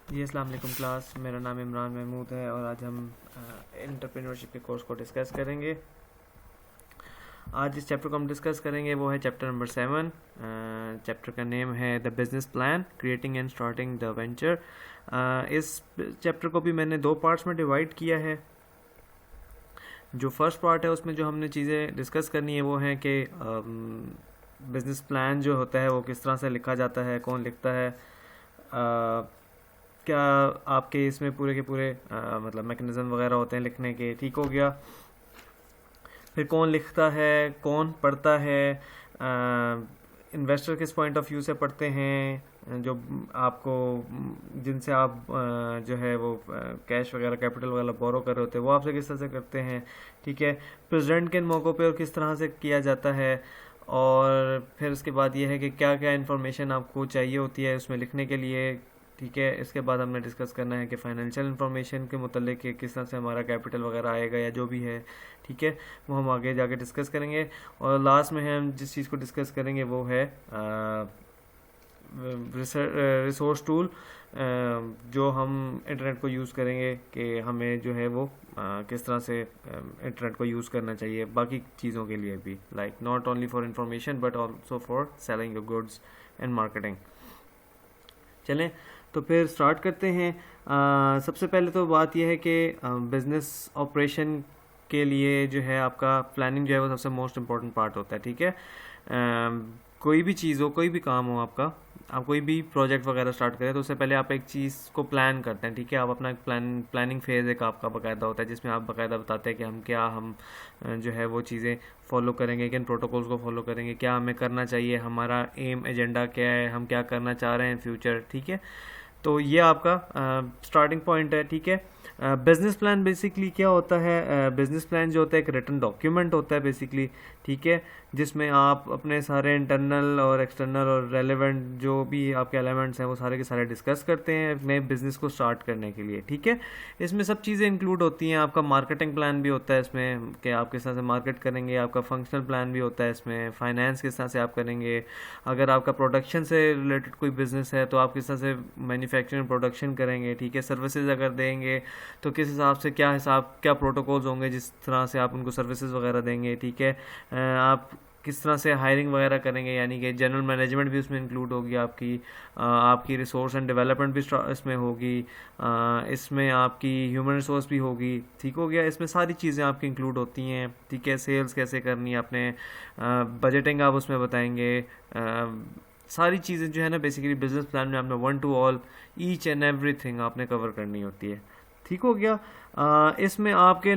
जी अस्सलाम वालेकुम क्लास, मेरा नाम इमरान महमूद है और आज हम एंटरप्रेन्योरशिप के कोर्स को डिस्कस करेंगे। आज जिस चैप्टर को हम डिस्कस करेंगे वो है चैप्टर नंबर 7। चैप्टर का नेम है the business plan, creating and starting the venture. इस चैप्टर को भी मैंने दो पार्ट्स में डिवाइड किया है। जो फर्स्ट पार्ट है उसमें जो हमने चीज़ें डिस्कस करनी है वो है कि बिजनेस प्लान जो होता है वो किस तरह से लिखा जाता है, कौन लिखता है, क्या आपके इसमें पूरे के पूरे मतलब मैकेनिज़्म वगैरह होते हैं लिखने के। ठीक हो गया। फिर कौन लिखता है, कौन पढ़ता है, इन्वेस्टर किस पॉइंट ऑफ व्यू से पढ़ते हैं, जो आपको जिनसे आप जो है वो कैश वगैरह कैपिटल वगैरह बोरो कर रहे होते हैं वो आपसे किस तरह से करते हैं। ठीक है। प्रेजेंट किन मौक़ों पे और किस तरह से किया जाता है। और फिर उसके बाद ये है कि क्या क्या इन्फॉर्मेशन आपको चाहिए होती है उसमें लिखने के लिए। ठीक है। इसके बाद हमने डिस्कस करना है कि फाइनेंशियल इन्फॉर्मेशन के मुतल्लिक कि किस तरह से हमारा कैपिटल वगैरह आएगा या जो भी है। ठीक है, वो हम आगे जाके डिस्कस करेंगे। और लास्ट में हम जिस चीज़ को डिस्कस करेंगे वो है रिसोर्स टूल, जो हम इंटरनेट को यूज़ करेंगे कि हमें जो है वो किस तरह से इंटरनेट को यूज़ करना चाहिए बाकी चीज़ों के लिए भी, like not only for information but also for selling your goods and marketing. चलें तो फिर स्टार्ट करते हैं। सबसे पहले तो बात यह है कि बिज़नेस ऑपरेशन के लिए जो है आपका प्लानिंग जो है वो सबसे मोस्ट इम्पॉर्टेंट पार्ट होता है। ठीक है। कोई भी चीज़ हो, कोई भी काम हो आपका, आप कोई भी प्रोजेक्ट वगैरह स्टार्ट करें तो उससे पहले आप एक चीज़ को प्लान करते हैं। ठीक है। आप अपना प्लानिंग फेज़ एक आपका बाकायदा होता है जिसमें आप बाकायदा बताते हैं कि हम जो है वो चीज़ें फॉलो करेंगे, किन प्रोटोकॉल्स को फॉलो करेंगे, क्या हमें करना चाहिए, हमारा एम एजेंडा क्या है, हम क्या करना चाह रहे हैं फ्यूचर। ठीक है। तो ये आपका स्टार्टिंग पॉइंट है। ठीक है। बिजनेस प्लान बेसिकली क्या होता है? बिजनेस प्लान जो होता है एक रिटन डॉक्यूमेंट होता है बेसिकली। ठीक है। जिसमें आप अपने सारे इंटरनल और एक्सटर्नल और रेलेवेंट जो भी आपके एलिमेंट्स हैं वो सारे के सारे डिस्कस करते हैं नए बिज़नेस को स्टार्ट करने के लिए। ठीक है। इसमें सब चीज़ें इंक्लूड होती हैं। आपका मार्केटिंग प्लान भी होता है इसमें कि आप किस तरह से मार्केट करेंगे, आपका फंक्शनल प्लान भी होता है इसमें, फाइनेंस किस तरह से आप करेंगे, अगर आपका प्रोडक्शन से रिलेटेड कोई बिज़नेस है तो आप किस तरह से मैन्युफैक्चरिंग प्रोडक्शन करेंगे। ठीक है। सर्विसेज अगर देंगे तो किस हिसाब से क्या प्रोटोकॉल्स होंगे जिस तरह से आप उनको सर्विसेज वगैरह देंगे। ठीक है। आप किस तरह से हायरिंग वगैरह करेंगे, यानी कि जनरल मैनेजमेंट भी उसमें इंक्लूड होगी आपकी रिसोर्स एंड डेवलपमेंट भी इसमें होगी, इसमें आपकी ह्यूमन रिसोर्स भी होगी। ठीक हो गया। इसमें सारी चीज़ें आपकी इंक्लूड होती हैं। ठीक है। सेल्स कैसे करनी है आपने, बजटिंग आप उसमें बताएंगे, सारी चीज़ें जो है ना बेसिकली बिजनेस प्लान में आपने 1 to all each and everything आपने कवर करनी होती है। ठीक हो गया। इसमें आपके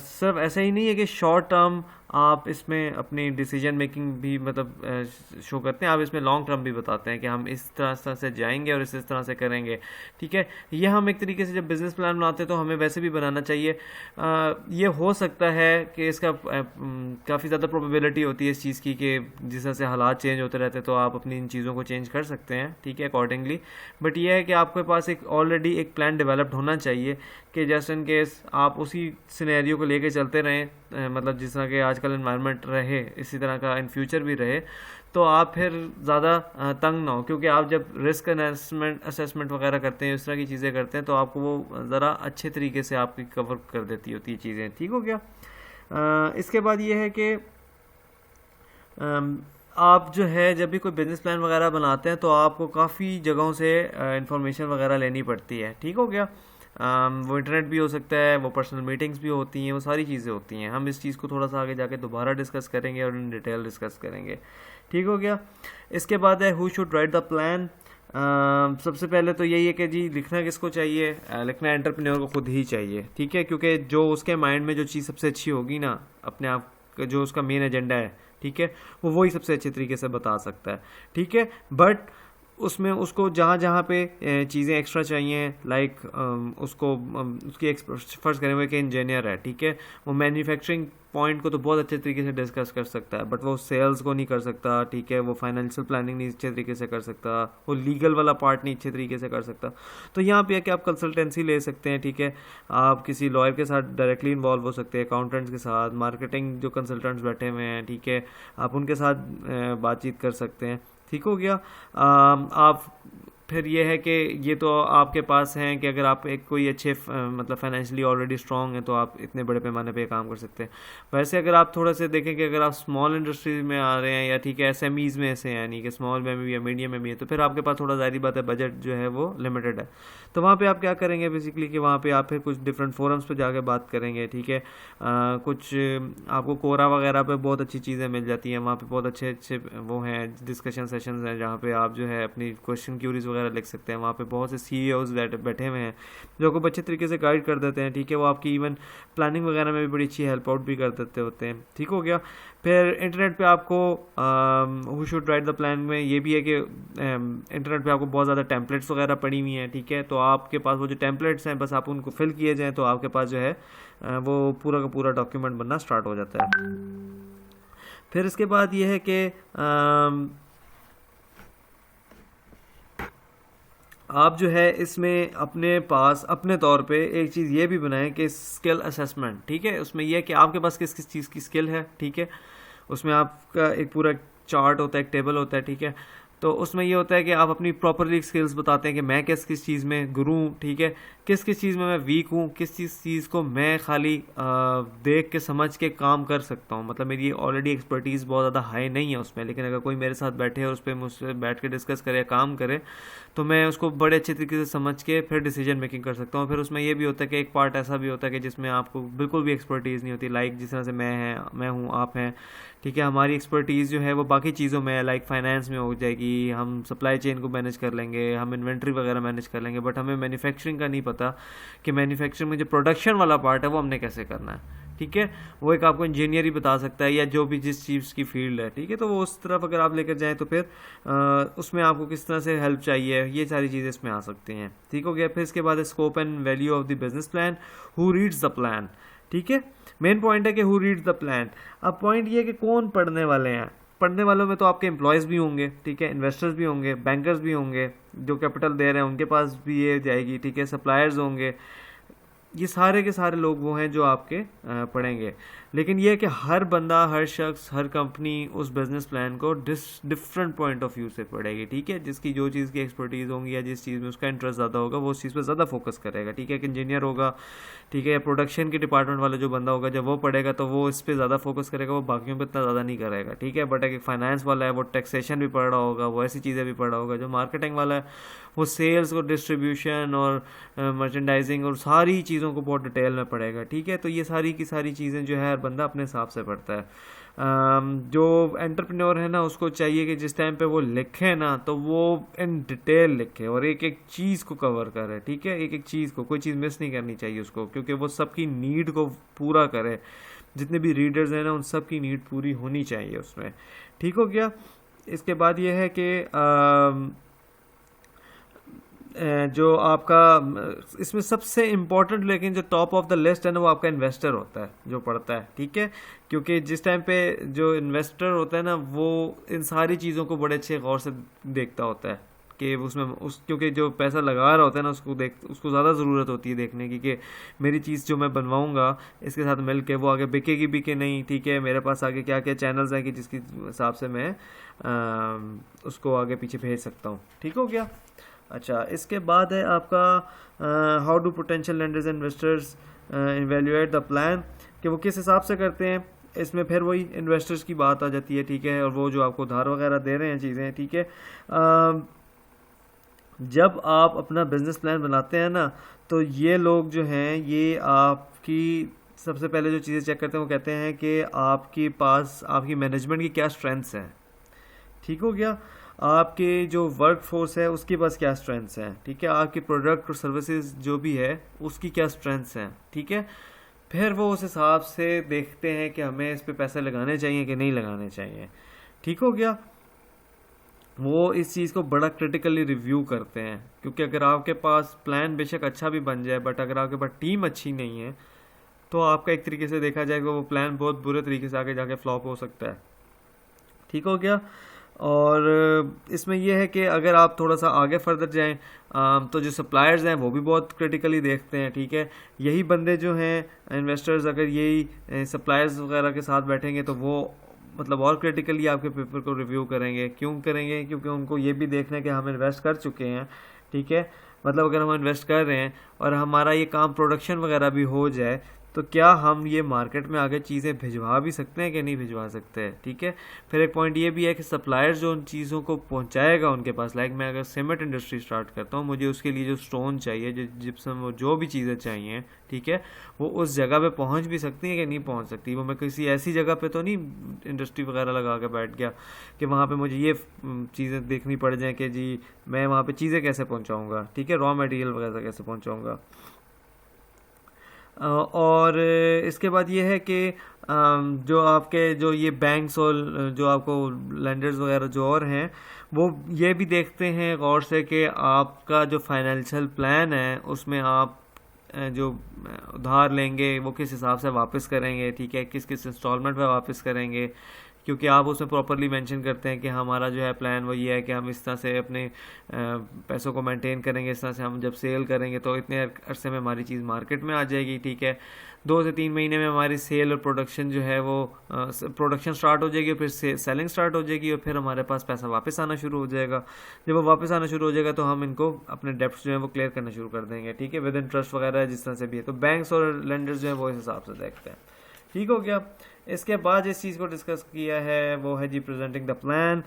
सिर्फ ऐसा ही नहीं है कि शॉर्ट टर्म आप इसमें अपनी डिसीजन मेकिंग भी मतलब शो करते हैं, आप इसमें लॉन्ग टर्म भी बताते हैं कि हम इस तरह से जाएंगे और इस तरह से करेंगे। ठीक है। ये हम एक तरीके से जब बिज़नेस प्लान बनाते हैं तो हमें वैसे भी बनाना चाहिए। ये हो सकता है कि इसका काफ़ी ज़्यादा प्रोबेबिलिटी होती है इस चीज़ की कि जिस तरह से हालात चेंज होते रहते हैं तो आप अपनी इन चीज़ों को चेंज कर सकते हैं। ठीक है, अकॉर्डिंगली। बट ये है कि आपके पास एक ऑलरेडी एक प्लान डेवलप्ड होना चाहिए कि जस्ट इन केस आप उसी सिनेरियो को लेके चलते रहें, मतलब जिस तरह के आजकल एनवायरनमेंट रहे इसी तरह का इन फ्यूचर भी रहे, तो आप फिर ज़्यादा तंग ना हो। क्योंकि आप जब रिस्क असेसमेंट वगैरह करते हैं, इस तरह की चीज़ें करते हैं, तो आपको वो ज़रा अच्छे तरीके से आपकी कवर कर देती होती है चीज़ें। ठीक हो गया। इसके बाद ये है कि आप जो है जब भी कोई बिज़नेस प्लान वगैरह बनाते हैं तो आपको काफ़ी जगहों से इंफॉर्मेशन वगैरह लेनी पड़ती है। ठीक हो गया। वो इंटरनेट भी हो सकता है, वो पर्सनल मीटिंग्स भी होती हैं, वो सारी चीज़ें होती हैं। हम इस चीज़ को थोड़ा सा आगे जाके दोबारा डिस्कस करेंगे और इन डिटेल डिस्कस करेंगे। ठीक हो गया। इसके बाद है who should write the plan. सबसे पहले तो यही है कि जी लिखना किसको चाहिए, लिखना एंटरप्रेन्योर को खुद ही चाहिए। ठीक है। क्योंकि जो उसके माइंड में जो चीज़ सबसे अच्छी होगी ना, अपने आप जो उसका मेन एजेंडा है, ठीक है, वो वही सबसे अच्छे तरीके से बता सकता है। ठीक है। बट उसमें उसको जहाँ जहाँ पे चीज़ें एक्स्ट्रा चाहिए, लाइक उसको उसकी फ़र्ज़ करें वो एक इंजीनियर है। ठीक है। वो मैन्युफैक्चरिंग पॉइंट को तो बहुत अच्छे तरीके से डिस्कस कर सकता है, बट वो सेल्स को नहीं कर सकता। ठीक है। वो फाइनेंशियल प्लानिंग नहीं अच्छे तरीके से कर सकता, वो लीगल वाला पार्ट नहीं अच्छे तरीके से कर सकता। तो यहाँ पे है कि आप कंसल्टेंसी ले सकते हैं। ठीक है। आप किसी लॉयर के साथ डायरेक्टली इन्वॉल्व हो सकते हैं, अकाउंटेंट्स के साथ, मार्केटिंग जो कंसल्टेंट्स बैठे हुए हैं, ठीक है, आप उनके साथ बातचीत कर सकते हैं। ठीक हो गया। आप फिर ये है कि ये तो आपके पास हैं कि अगर आप एक कोई अच्छे मतलब फाइनेंशियली ऑलरेडी स्ट्रांग हैं तो आप इतने बड़े पैमाने पे काम कर सकते हैं। वैसे अगर आप थोड़ा सा देखें कि अगर आप स्मॉल इंडस्ट्रीज में आ रहे हैं या ठीक है एसएमईज में से यानी कि स्मॉल में भी या मीडियम में भी है, तो फिर आपके पास थोड़ा ज़ाहिर बात है बजट जो है वो लिमिटेड है। तो वहाँ पे आप क्या करेंगे बेसिकली कि वहाँ पे आप फिर कुछ डिफरेंट फोरम्स पे जाके बात करेंगे, ठीक है। कुछ आपको कोरा वगैरह पे बहुत अच्छी चीज़ें मिल जाती हैं, वहाँ पे बहुत अच्छे अच्छे वो हैं डिस्कशन सेशंस हैं जहाँ पे आप जो है अपनी क्वेश्चन क्यूरीज वगैरह लिख सकते हैं। वहाँ पे बहुत से सीईओज बैठे हुए हैं जो आपको अच्छे तरीके से गाइड कर देते हैं, ठीक है। वो आपकी इवन प्लानिंग वगैरह में भी बड़ी अच्छी हेल्प आउट भी कर देते होते हैं, ठीक हो गया। फिर इंटरनेट पे आपको who should write the plan में ये भी है कि इंटरनेट पे आपको बहुत ज़्यादा टेम्पलेट्स वगैरह पड़ी हुई हैं, ठीक है। तो आपके पास वो जो टेम्पलेट्स हैं बस आप उनको फिल किए जाएँ तो आपके पास जो है वो पूरा का पूरा डॉक्यूमेंट बनना स्टार्ट हो जाता है। फिर इसके बाद ये है कि आप जो है इसमें अपने पास अपने तौर पे एक चीज़ ये भी बनाएं कि स्किल असेसमेंट, ठीक है। उसमें यह है कि आपके पास किस किस चीज़ की स्किल है, ठीक है। उसमें आपका एक पूरा चार्ट होता है, एक टेबल होता है, ठीक है। तो उसमें ये होता है कि आप अपनी प्रॉपरली स्किल्स बताते हैं कि मैं किस किस चीज़ में गुरु हूँ, ठीक है। किस किस चीज़ में मैं वीक हूँ, किस चीज़ को मैं खाली देख के समझ के काम कर सकता हूँ। मतलब मेरी ऑलरेडी एक्सपर्टीज़ बहुत ज़्यादा हाई नहीं है उसमें, लेकिन अगर कोई मेरे साथ बैठे और उस पर मुझसे बैठ के डिस्कस करे, काम करे, तो मैं उसको बड़े अच्छे तरीके से समझ के फिर डिसीजन मेकिंग कर सकता हूँ। फिर उसमें ये भी होता है कि एक पार्ट ऐसा भी होता है कि जिसमें आपको बिल्कुल भी एक्सपर्टीज़ नहीं होती, लाइक जिस तरह से मैं हूँ, आप हैं, ठीक है। हमारी एक्सपर्टीज़ जो है वो बाकी चीज़ों में है, लाइक फाइनेंस में हो जाएगी, हम सप्लाई चेन को मैनेज कर लेंगे, हम इन्वेंट्री वगैरह मैनेज कर लेंगे, बट हमें मैन्युफैक्चरिंग का नहीं पता कि मैन्युफैक्चरिंग में जो प्रोडक्शन वाला पार्ट है वो हमने कैसे करना है, ठीक है। वो एक आपको इंजीनियर ही बता सकता है या जो भी जिस चीज़ की फील्ड है, ठीक है। तो वो उस तरफ अगर आप लेकर जाएँ तो फिर उसमें आपको किस तरह से हेल्प चाहिए, ये सारी चीज़ें इसमें आ सकती हैं, ठीक हो गया। फिर इसके बाद scope and value of the business plan, who reads the plan, ठीक है। मेन पॉइंट है कि हु रीड्स द प्लान। अब पॉइंट ये है कि कौन पढ़ने वाले हैं। पढ़ने वालों में तो आपके एम्प्लॉयज़ भी होंगे, ठीक है, इन्वेस्टर्स भी होंगे, बैंकर्स भी होंगे, जो कैपिटल दे रहे हैं उनके पास भी ये जाएगी, ठीक है, सप्लायर्स होंगे। ये सारे के सारे लोग वो हैं जो आपके पढ़ेंगे। लेकिन ये है कि हर बंदा, हर शख्स, हर कंपनी उस बिज़नेस प्लान को डिफरेंट पॉइंट ऑफ व्यू से पढ़ेगी, ठीक है। जिसकी जो चीज़ की एक्सपर्टीज़ होंगी या जिस चीज़ में उसका इंटरेस्ट ज़्यादा होगा वो उस चीज़ पर ज़्यादा फोकस करेगा, ठीक है। एक इंजीनियर होगा, ठीक है, या प्रोडक्शन के डिपार्टमेंट वाला जो बंदा होगा, जब वो पढ़ेगा तो वो इस पर ज़्यादा फोकस करेगा, वो बाकियों पर इतना ज़्यादा नहीं करेगा, ठीक है। बट एक फाइनेंस वाला है वो टैक्सेशन भी पढ़ रहा होगा, वो ऐसी चीज़ें भी पढ़ रहा होगा। जो मार्केटिंग वाला है वो सेल्स और डिस्ट्रीब्यूशन और मर्चेंडाइजिंग और सारी चीज़ों को बहुत डिटेल में पढ़ेगा, ठीक है। तो ये सारी की सारी चीज़ें जो है हर बंदा अपने हिसाब से पढ़ता है। जो एंटरप्रेन्योर है ना उसको चाहिए कि जिस टाइम पे वो लिखे ना तो वो इन डिटेल लिखे और एक एक चीज़ को कवर करे, ठीक है। एक एक चीज़ को, कोई चीज़ मिस नहीं करनी चाहिए उसको, क्योंकि वो सबकी नीड को पूरा करे। जितने भी रीडर्स हैं ना उन सब की नीड पूरी होनी चाहिए उसमें, ठीक हो गया। इसके बाद ये है कि जो आपका इसमें सबसे इम्पोर्टेंट लेकिन जो टॉप ऑफ द लिस्ट है ना वो आपका इन्वेस्टर होता है जो पढ़ता है, ठीक है। क्योंकि जिस टाइम पे जो इन्वेस्टर होता है ना वो इन सारी चीज़ों को बड़े अच्छे गौर से देखता होता है कि उसमें क्योंकि जो पैसा लगा रहा होता है ना उसको ज़्यादा ज़रूरत होती है देखने की कि मेरी चीज़ जो मैं बनवाऊँगा इसके साथ मिल के वो आगे बिकेगी भी कि नहीं, ठीक है। मेरे पास आगे क्या क्या चैनल्स हैं कि जिसके हिसाब से मैं उसको आगे पीछे भेज सकता हूँ, ठीक हो गया। अच्छा, इसके बाद है आपका how do potential lenders and investors evaluate the plan, कि वो किस हिसाब से करते हैं। इसमें फिर वही इन्वेस्टर्स की बात आ जाती है, ठीक है। और वो जो आपको उधार वगैरह दे रहे हैं चीज़ें, ठीक है। जब आप अपना बिजनेस प्लान बनाते हैं ना तो ये लोग जो हैं ये आपकी सबसे पहले जो चीज़ें चेक करते हैं वो कहते हैं कि आपके पास आपकी मैनेजमेंट की क्या स्ट्रेंथ्स हैं, ठीक हो गया। आपके जो वर्क फोर्स है उसके पास क्या स्ट्रेंथ्स हैं, ठीक है। आपकी प्रोडक्ट और सर्विसेज जो भी है उसकी क्या स्ट्रेंथ्स हैं, ठीक है। फिर वो उस हिसाब से देखते हैं कि हमें इस पे पैसे लगाने चाहिए कि नहीं लगाने चाहिए, ठीक हो गया। वो इस चीज़ को बड़ा क्रिटिकली रिव्यू करते हैं, क्योंकि अगर आपके पास प्लान बेशक अच्छा भी बन जाए बट अगर आपके पास टीम अच्छी नहीं है तो आपका एक तरीके से देखा जाएगा वो प्लान बहुत बुरे तरीके से आगे जाके फ्लॉप हो सकता है, ठीक हो गया। और इसमें यह है कि अगर आप थोड़ा सा आगे फर्दर जाएं तो जो सप्लायर्स हैं वो भी बहुत क्रिटिकली देखते हैं, ठीक है। यही बंदे जो हैं इन्वेस्टर्स अगर यही सप्लायर्स वगैरह के साथ बैठेंगे तो वो मतलब और क्रिटिकली आपके पेपर को रिव्यू करेंगे। क्यों करेंगे? क्योंकि उनको ये भी देखना है कि हम इन्वेस्ट कर चुके हैं, ठीक है। मतलब अगर हम इन्वेस्ट कर रहे हैं और हमारा ये काम प्रोडक्शन वगैरह भी हो जाए, तो क्या हम ये मार्केट में आगे चीज़ें भिजवा भी सकते हैं कि नहीं भिजवा सकते हैं, ठीक है। फिर एक पॉइंट ये भी है कि सप्लायर जो उन चीज़ों को पहुंचाएगा उनके पास, लाइक मैं अगर सीमेंट इंडस्ट्री स्टार्ट करता हूँ, मुझे उसके लिए जो स्टोन चाहिए, जो जिप्सम, वो जो भी चीज़ें चाहिए, ठीक है, वो उस जगह पे पहुंच भी सकती है कि नहीं पहुंच सकती। वो मैं किसी ऐसी जगह पे तो नहीं इंडस्ट्री वगैरह लगा के बैठ गया कि वहाँ पे मुझे ये चीज़ें देखनी पड़ जाएँ कि जी मैं वहाँ पे चीज़ें कैसे पहुँचाऊँगा, ठीक है, रॉ मटेरियल वगैरह कैसे पहुँचाऊँगा। और इसके बाद ये है कि जो आपके जो ये बैंक्स और जो आपको लेंडर्स वगैरह जो और हैं, वो ये भी देखते हैं गौर से कि आपका जो फाइनेंशियल प्लान है उसमें आप जो उधार लेंगे वो किस हिसाब से वापस करेंगे, ठीक है, किस किस इंस्टॉलमेंट में वापस करेंगे। क्योंकि आप उसमें प्रॉपरली मेंशन करते हैं कि हमारा जो है प्लान वो ये है कि हम इस तरह से अपने पैसों को मेंटेन करेंगे, इस तरह से हम जब सेल करेंगे तो इतने अरसे में हमारी चीज़ मार्केट में आ जाएगी, ठीक है। 2 से 3 महीने में हमारी सेल और प्रोडक्शन जो है वो प्रोडक्शन स्टार्ट हो जाएगी, फिर सेलिंग स्टार्ट हो जाएगी और फिर हमारे पास पैसा वापस आना शुरू हो जाएगा। जब वो वापस आना शुरू हो जाएगा तो हम इनको अपने डेप्ट जो है वो क्लियर करना शुरू कर देंगे, ठीक है, विद इंटरेस्ट वगैरह जिस तरह से भी है। तो बैंक्स और लेंडर्स जो है वो इस हिसाब से देखते हैं, ठीक हो गया। इसके बाद जिस चीज़ को डिस्कस किया है वो है जी प्रेजेंटिंग द प्लान।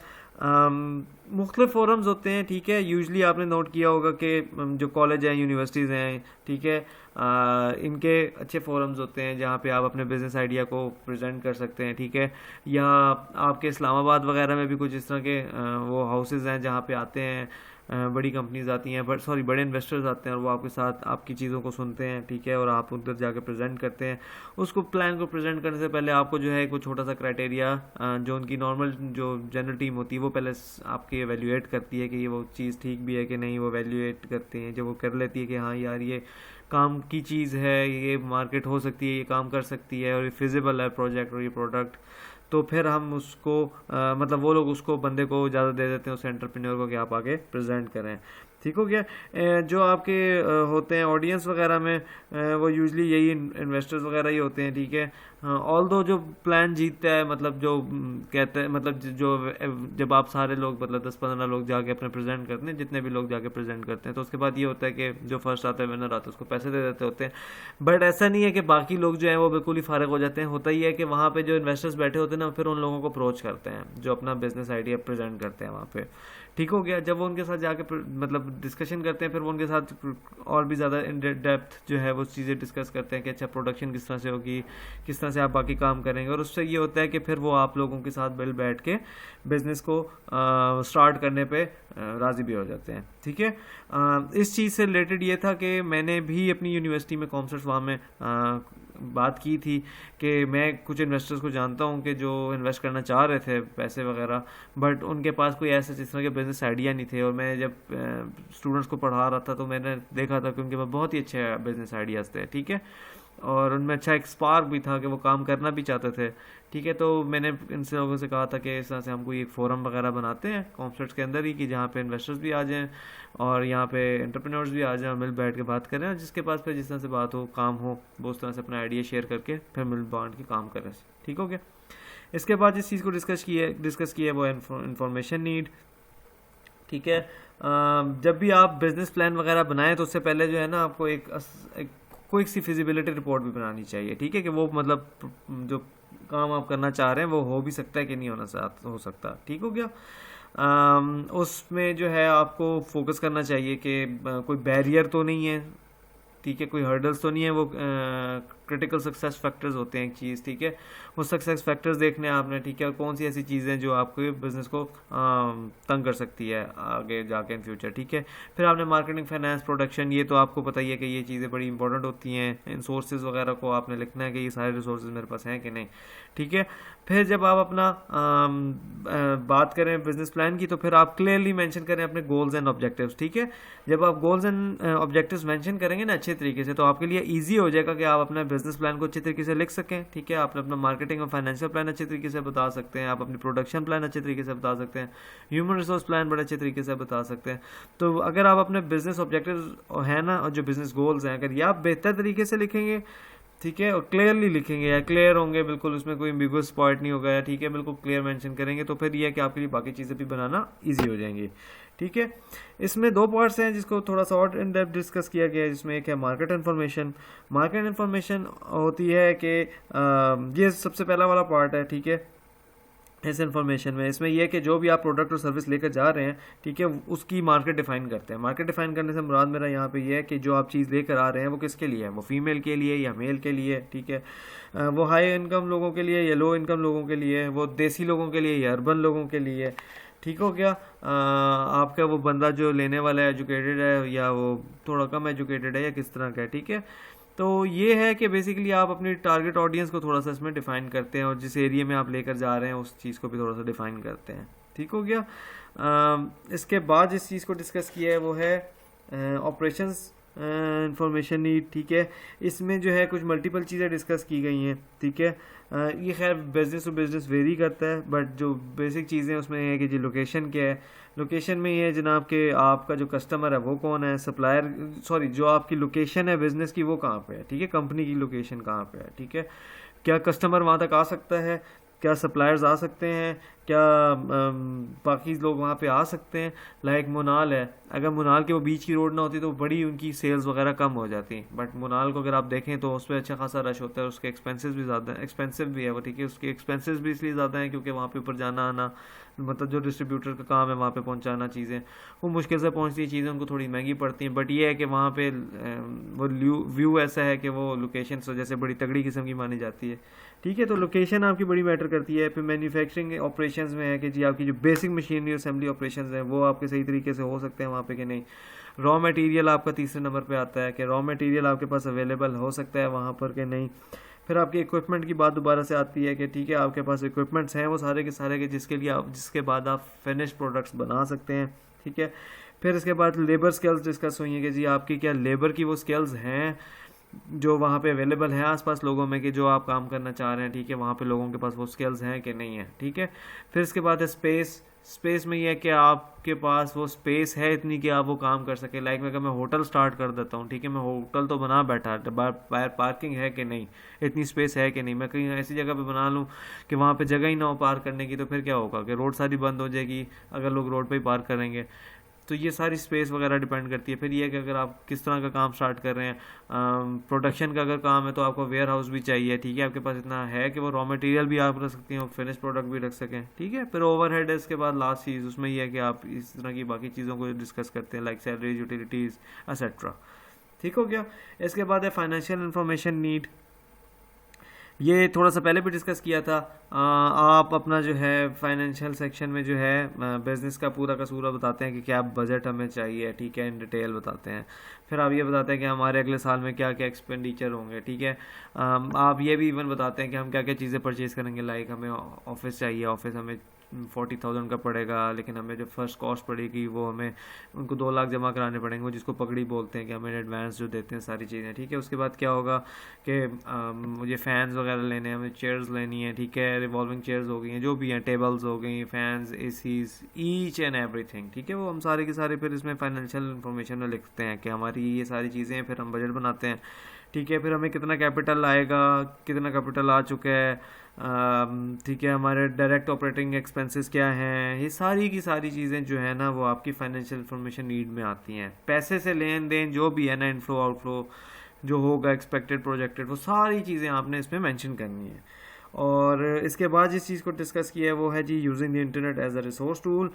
मुख्तलिफ फोरम्स होते हैं, ठीक है। यूजली आपने नोट किया होगा कि जो कॉलेज हैं, यूनिवर्सिटीज़ हैं, ठीक है, इनके अच्छे फोरम्स होते हैं जहाँ पे आप अपने बिजनेस आइडिया को प्रेजेंट कर सकते हैं, ठीक है। या आपके इस्लामाबाद वगैरह में भी कुछ इस तरह के वो हाउसेज़ हैं जहाँ पे आते हैं बड़ी कंपनीज आती हैं, बड़े इन्वेस्टर्स आते हैं और वो आपके साथ आपकी चीज़ों को सुनते हैं, ठीक है, और आप उधर जाके प्रेजेंट करते हैं। उसको प्लान को प्रेजेंट करने से पहले आपको जो है एक छोटा सा क्राइटेरिया जो उनकी नॉर्मल जो जनरल टीम होती है वो पहले आपकी एवेल्यूएट करती है कि ये वो चीज़ ठीक भी है कि नहीं, वो एवेल्यूएट करते हैं। जब वो कर लेती है कि हाँ यार ये काम की चीज़ है, ये मार्केट हो सकती है, ये काम कर सकती है और ये फिजिबल है प्रोजेक्ट और ये प्रोडक्ट, तो फिर हम उसको मतलब वो लोग उसको बंदे को इजाज़त दे देते हैं, उस एंटरप्रेन्योर को, कि आप आगे प्रेजेंट करें, ठीक हो गया। जो आपके होते हैं ऑडियंस वगैरह में वो यूजली यही इन्वेस्टर्स वगैरह ही होते हैं, ठीक है। ऑल दो जो प्लान जीतता है, मतलब जो कहते हैं, मतलब जो जब आप सारे लोग मतलब 10-15 लोग जाके अपने प्रेजेंट करते हैं, जितने भी लोग जाके प्रेजेंट करते हैं, तो उसके बाद ये होता है कि जो फर्स्ट आता है, विनर आता है, उसको पैसे दे देते होते हैं। बट ऐसा नहीं है कि बाकी लोग जो हैं वो बिल्कुल ही फारिग हो जाते हैं। होता ही है कि वहाँ पे जो इन्वेस्टर्स बैठे होते हैं ना, फिर उन लोगों को अप्रोच करते हैं जो अपना बिजनेस आइडिया प्रेजेंट करते हैं वहाँ पे, ठीक हो गया। जब वो उनके साथ जाके मतलब डिस्कशन करते हैं, फिर वो उनके साथ और भी ज़्यादा इन डेप्थ जो है वो चीज़ें डिस्कस करते हैं कि अच्छा प्रोडक्शन किस तरह से होगी, किस तरह से आप बाकी काम करेंगे, और उससे ये होता है कि फिर वो आप लोगों के साथ मिल बैठ के बिज़नेस को स्टार्ट करने पे राज़ी भी हो जाते हैं, ठीक है। इस चीज़ से रिलेटेड ये था कि मैंने भी अपनी यूनिवर्सिटी में कॉन्सर्ट्स वहाँ में बात की थी कि मैं कुछ इन्वेस्टर्स को जानता हूँ कि जो इन्वेस्ट करना चाह रहे थे पैसे वगैरह, बट उनके पास कोई ऐसे जिस तरह के बिजनेस आइडिया नहीं थे। और मैं जब स्टूडेंट्स को पढ़ा रहा था तो मैंने देखा था कि उनके पास बहुत ही अच्छे बिजनेस आइडियाज़ थे, ठीक है, और उनमें अच्छा एक स्पार्क भी था कि वो काम करना भी चाहते थे, ठीक है। तो मैंने इनसे लोगों से कहा था कि इस तरह से हम कोई एक फोरम वगैरह बनाते हैं कॉन्फ्रेंस के अंदर ही, कि जहाँ पे इन्वेस्टर्स भी आ जाएं और यहाँ पे एंटरप्रेन्योर्स भी आ जाएं, मिल बैठ के बात करें, और जिसके पास फिर जिस तरह से बात हो, काम हो, वो उस तरह से अपना आइडिया शेयर करके फिर मिल बांट के काम करें, ठीक हो गया। इसके बाद जिस चीज़ को डिस्कस किया है वो इन्फॉर्मेशन नीड, ठीक है। जब भी आप बिजनेस प्लान वगैरह बनाएं तो उससे पहले जो है ना आपको एक क्विक सी फिजिबिलिटी रिपोर्ट भी बनानी चाहिए, ठीक है, कि वो मतलब जो काम आप करना चाह रहे हैं वो हो भी सकता है कि नहीं हो सकता, ठीक हो गया। उसमें जो है आपको फोकस करना चाहिए कि कोई बैरियर तो नहीं है, ठीक है, कोई हर्डल्स तो नहीं है। वो क्रिटिकल सक्सेस फैक्टर्स होते हैं एक चीज़, ठीक है, वो सक्सेस फैक्टर्स देखने हैं आपने, ठीक है, और कौन सी ऐसी चीज़ें जो आपके बिजनेस को तंग कर सकती है आगे जाके इन फ्यूचर, ठीक है। फिर आपने मार्केटिंग, फाइनेंस, प्रोडक्शन, ये तो आपको पता ही है कि ये चीज़ें बड़ी इंपॉर्टेंट होती हैं। इन सोर्सेज वगैरह को आपने लिखना है कि ये सारे रिसोर्सेज मेरे पास हैं कि नहीं, ठीक है। फिर जब आप अपना बात करें बिजनेस प्लान की, तो फिर आप क्लियरली मेंशन करें अपने गोल्स एंड ऑब्जेक्टिव्स, ठीक है। जब आप गोल्स एंड ऑब्जेक्टिव्स मेंशन करेंगे ना अच्छे तरीके से, तो आपके लिए ईजी हो जाएगा कि आप अपना बिजनेस प्लान को अच्छे तरीके से लिख सकें, ठीक है। आप अपना मार्केटिंग और फाइनेंशियल प्लान अच्छे तरीके से बता सकते हैं, आप अपनी प्रोडक्शन प्लान अच्छे तरीके से बता सकते हैं, ह्यूमन रिसोर्स प्लान बड़े अच्छे तरीके से बता सकते हैं। तो अगर आप अपने बिजनेस ऑब्जेक्टिव्स है ना और जो बिजनेस गोल्स हैं, अगर ये आप बेहतर तरीके से लिखेंगे, ठीक है, और क्लियरली लिखेंगे या क्लियर होंगे बिल्कुल, उसमें कोई एम्बिगुअस पॉइंट नहीं होगा, या ठीक है बिल्कुल क्लियर मेंशन करेंगे, तो फिर ये है कि आपके लिए बाकी चीज़ें भी बनाना इजी हो जाएंगी। ठीक है, इसमें दो पार्ट्स हैं जिसको थोड़ा सा और इन डेप्थ डिस्कस किया गया है, जिसमें एक है मार्केट इन्फॉर्मेशन। मार्केट इन्फॉर्मेशन होती है कि ये सबसे पहला वाला पार्ट है। ठीक है, इस इन्फॉर्मेशन में इसमें यह है कि जो भी आप प्रोडक्ट और सर्विस लेकर जा रहे हैं, ठीक है, उसकी मार्केट डिफाइन करते हैं। मार्केट डिफाइन करने से मुराद मेरा यहाँ पे ये है कि जो आप चीज़ लेकर आ रहे हैं वो किसके लिए है, वो फीमेल के लिए या मेल के लिए, ठीक है, वो हाई इनकम लोगों के लिए या लो इनकम लोगों के लिए, वो देसी लोगों के लिए या अर्बन लोगों के लिए। ठीक हो गया, आपका वो बंदा जो लेने वाला है एजुकेटेड है या वो थोड़ा कम एजुकेटेड है या किस तरह का है। ठीक है, तो ये है कि बेसिकली आप अपनी टारगेट ऑडियंस को थोड़ा सा इसमें डिफाइन करते हैं और जिस एरिया में आप लेकर जा रहे हैं उस चीज़ को भी थोड़ा सा डिफाइन करते हैं। ठीक हो गया, इसके बाद जिस चीज़ को डिस्कस किया है वो है ऑपरेशंस इंफॉर्मेशन नीड। ठीक है, इसमें जो है कुछ मल्टीपल चीज़ें डिस्कस की गई हैं। ठीक है, ये खैर बिज़नेस टू बिज़नेस वेरी करता है, बट जो बेसिक चीज़ें उसमें है कि जी लोकेशन क्या है। लोकेशन में ये है जनाब कि आपका जो कस्टमर है वो कौन है, सप्लायर सॉरी जो आपकी लोकेशन है बिज़नेस की वो कहाँ पे है। ठीक है, कंपनी की लोकेशन कहाँ पे है। ठीक है, क्या कस्टमर वहाँ तक आ सकता है, क्या सप्लायर्स आ सकते हैं, क्या बाकी लोग वहाँ पे आ सकते हैं। लाइक मुनाल है, अगर मुनाल के वो बीच की रोड ना होती तो बड़ी उनकी सेल्स वगैरह कम हो जाती, बट मुनाल को अगर आप देखें तो उस पर अच्छा खासा रश होता है, उसके एक्सपेंसेस भी ज़्यादा एक्सपेंसिव भी है वो। ठीक है, उसके एक्सपेंसेस भी इसलिए ज़्यादा हैं क्योंकि वहाँ पे ऊपर जाना आना, मतलब जो डिस्ट्रीब्यूटर का काम है वहाँ पे पहुँचाना चीज़ें, वो मुश्किल से पहुँचती है, चीज़ें उनको थोड़ी महंगी पड़ती हैं। बट ये है कि वहाँ पे वो व्यू ऐसा है कि वो लोकेशन जैसे बड़ी तगड़ी किस्म की मानी जाती है। ठीक है, तो लोकेशन आपकी बड़ी मैटर करती है। फिर मैन्युफैक्चरिंग ऑपरेशंस में है कि जी आपकी जो बेसिक मशीनरी असेंबली ऑपरेशंस हैं वो आपके सही तरीके से हो सकते हैं वहाँ पे कि नहीं। रॉ मटेरियल आपका तीसरे नंबर पे आता है कि रॉ मटेरियल आपके पास अवेलेबल हो सकता है वहाँ पर कि नहीं। फिर आपके इक्विपमेंट की बात दोबारा से आती है कि ठीक है आपके पास इक्विपमेंट्स हैं वो सारे के जिसके लिए आप जिसके बाद आप फिनिश प्रोडक्ट्स बना सकते हैं। ठीक है, फिर इसके बाद लेबर स्किल्स डिस्कस हुई है कि जी आपकी क्या लेबर की वो स्किल्स हैं जो वहाँ पे अवेलेबल है आसपास लोगों में कि जो आप काम करना चाह रहे हैं। ठीक है, वहाँ पे लोगों के पास वो स्किल्स हैं कि नहीं है। ठीक है, फिर इसके बाद है स्पेस में ये है कि आपके पास वो स्पेस है इतनी कि आप वो काम कर सके। लाइक अगर मैं होटल स्टार्ट कर देता हूँ, ठीक है, मैं होटल तो बना बैठा, बाहर पार्किंग है कि नहीं, इतनी स्पेस है कि नहीं। मैं कहीं ऐसी जगह पे बना लूँ कि वहाँ पे जगह ही ना हो पार्क करने की, तो फिर क्या होगा कि रोड सारी बंद हो जाएगी अगर लोग रोड पे ही पार्क करेंगे। तो ये सारी स्पेस वगैरह डिपेंड करती है। फिर ये है कि अगर आप किस तरह का काम स्टार्ट कर रहे हैं, प्रोडक्शन का अगर काम है तो आपको वेयर हाउस भी चाहिए। ठीक है, आपके पास इतना है कि वो रॉ मटेरियल भी आप रख सकते हैं और फिनिश प्रोडक्ट भी रख सकें। ठीक है, फिर ओवरहेड है इसके बाद लास्ट चीज़, उसमें ये है कि आप इस तरह की बाकी चीज़ों को डिस्कस करते हैं लाइक सैलरीज, यूटिलिटीज़ एक्सेट्रा। ठीक हो गया, इसके बाद है फाइनेंशियल इंफॉर्मेशन नीड। ये थोड़ा सा पहले भी डिस्कस किया था। आप अपना जो है फाइनेंशियल सेक्शन में जो है बिज़नेस का पूरा बताते हैं कि क्या बजट हमें चाहिए। ठीक है, इन डिटेल बताते हैं। फिर आप ये बताते हैं कि हमारे अगले साल में क्या क्या एक्सपेंडिचर होंगे। ठीक है, आप ये भी इवन बताते हैं कि हम क्या क्या चीज़ें परचेज़ करेंगे। लाइक हमें ऑफिस चाहिए, ऑफिस हमें 40,000 का पड़ेगा, लेकिन हमें जो फर्स्ट कॉस्ट पड़ेगी वो हमें उनको 2 लाख जमा कराने पड़ेंगे, वो जिसको पगड़ी बोलते हैं कि हमें एडवांस जो देते हैं सारी चीज़ें। ठीक है, उसके बाद क्या होगा कि मुझे फ़ैन्स वगैरह लेने हैं, हमें चेयर्स लेनी है। ठीक है, रिवॉल्विंग चेयर्स हो गई हैं, जो भी हैं, टेबल्स हो गई, fans, ACs, each and everything. ठीक है, वो हम सारे के सारे फिर इसमें फाइनेंशियल इन्फॉर्मेशन में लिखते हैं कि हमारी ये सारी चीज़ें हैं। फिर हम बजट बनाते हैं। ठीक है, फिर हमें कितना कैपिटल आएगा, कितना कैपिटल आ चुका है। ठीक है, हमारे डायरेक्ट ऑपरेटिंग एक्सपेंसेस क्या हैं, ये सारी की सारी चीज़ें जो है ना वो आपकी फाइनेंशियल इंफॉर्मेशन नीड में आती हैं। पैसे से लेन देन जो भी है ना, इनफ्लो आउटफ्लो जो होगा, एक्सपेक्टेड प्रोजेक्टेड, वो सारी चीज़ें आपने इसमें मेंशन करनी है। और इसके बाद जिस चीज़ को डिस्कस किया है वो है जी using the internet as a resource tool.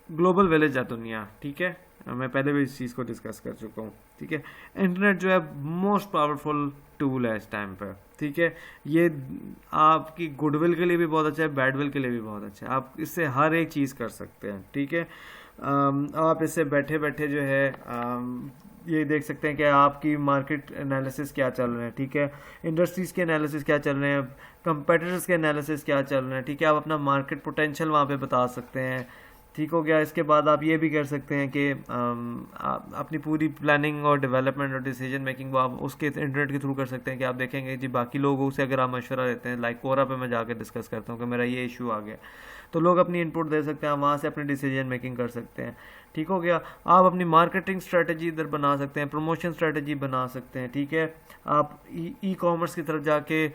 Global village है दुनिया। ठीक है, मैं पहले भी इस चीज़ को डिस्कस कर चुका हूँ। ठीक है, इंटरनेट जो है मोस्ट पावरफुल टूल है इस टाइम पर। ठीक है, ये आपकी गुडविल के लिए भी बहुत अच्छा है, बैडविल के लिए भी बहुत अच्छा है। आप इससे हर एक चीज़ कर सकते हैं। ठीक है, आप इससे बैठे बैठे जो है ये देख सकते हैं कि आपकी मार्केट एनालिसिस क्या चल रहे हैं। ठीक है, इंडस्ट्रीज़ के एनालिसिस क्या चल रहे हैं, कंपेटिटर्स के एनालिसिस क्या चल रहे हैं। ठीक है, आप अपना मार्केट पोटेंशियल वहाँ पे बता सकते हैं। ठीक हो गया, इसके बाद आप ये भी कर सकते हैं कि आप अपनी पूरी प्लानिंग और डेवलपमेंट और डिसीजन मेकिंग वो आप उसके इंटरनेट के थ्रू कर सकते हैं कि आप देखेंगे जी बाकी लोगों से अगर आप मशवरा देते हैं। लाइक कोरा पे मैं जाकर डिस्कस करता हूँ कि मेरा ये इशू आ गया, तो लोग अपनी इनपुट दे सकते हैं, आप वहाँ से अपनी डिसीजन मेकिंग कर सकते हैं। ठीक हो गया। आप अपनी मार्केटिंग स्ट्रेटजी इधर बना सकते हैं, प्रमोशन स्ट्रेटजी बना सकते हैं। ठीक है, आप ई कॉमर्स की तरफ जाके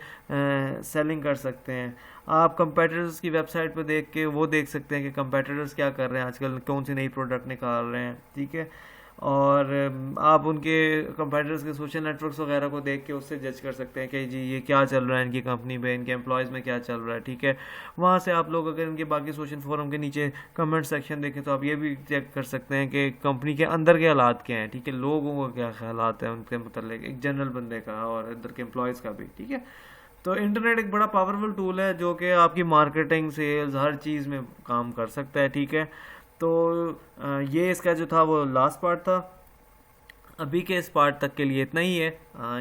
सेलिंग कर सकते हैं। आप कंपेटिटर्स की वेबसाइट पे देख के वो देख सकते हैं कि कंपेटिटर्स क्या कर रहे हैं आजकल, कौन सी नई प्रोडक्ट निकाल रहे हैं। ठीक है, और आप उनके कंपेटिटर्स के सोशल नेटवर्क्स वगैरह को देख के उससे जज कर सकते हैं कि जी ये क्या चल रहा है इनकी कंपनी में, इनके एम्प्लॉयज़ में क्या चल रहा है। ठीक है, वहाँ से आप लोग अगर इनके बाकी सोशल फोरम के नीचे कमेंट सेक्शन देखें तो आप ये भी चेक कर सकते हैं कि कंपनी के अंदर के हालात क्या हैं। ठीक है, लोगों को क्या ख्यालात हैं उनके मतलब एक जनरल बंदे का और इधर के एम्प्लॉयज़ का भी। ठीक है, तो इंटरनेट एक बड़ा पावरफुल टूल है जो कि आपकी मार्केटिंग, सेल्स, हर चीज़ में काम कर सकता है। ठीक है, तो ये इसका जो था वो लास्ट पार्ट था। अभी के इस पार्ट तक के लिए इतना ही है।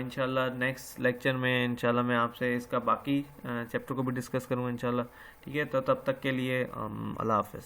इंशाल्लाह नेक्स्ट लेक्चर में इंशाल्लाह मैं आपसे इसका बाकी चैप्टर को भी डिस्कस करूँगा इंशाल्लाह। ठीक है, तो तब तक के लिए अल्लाह हाफ़िज़।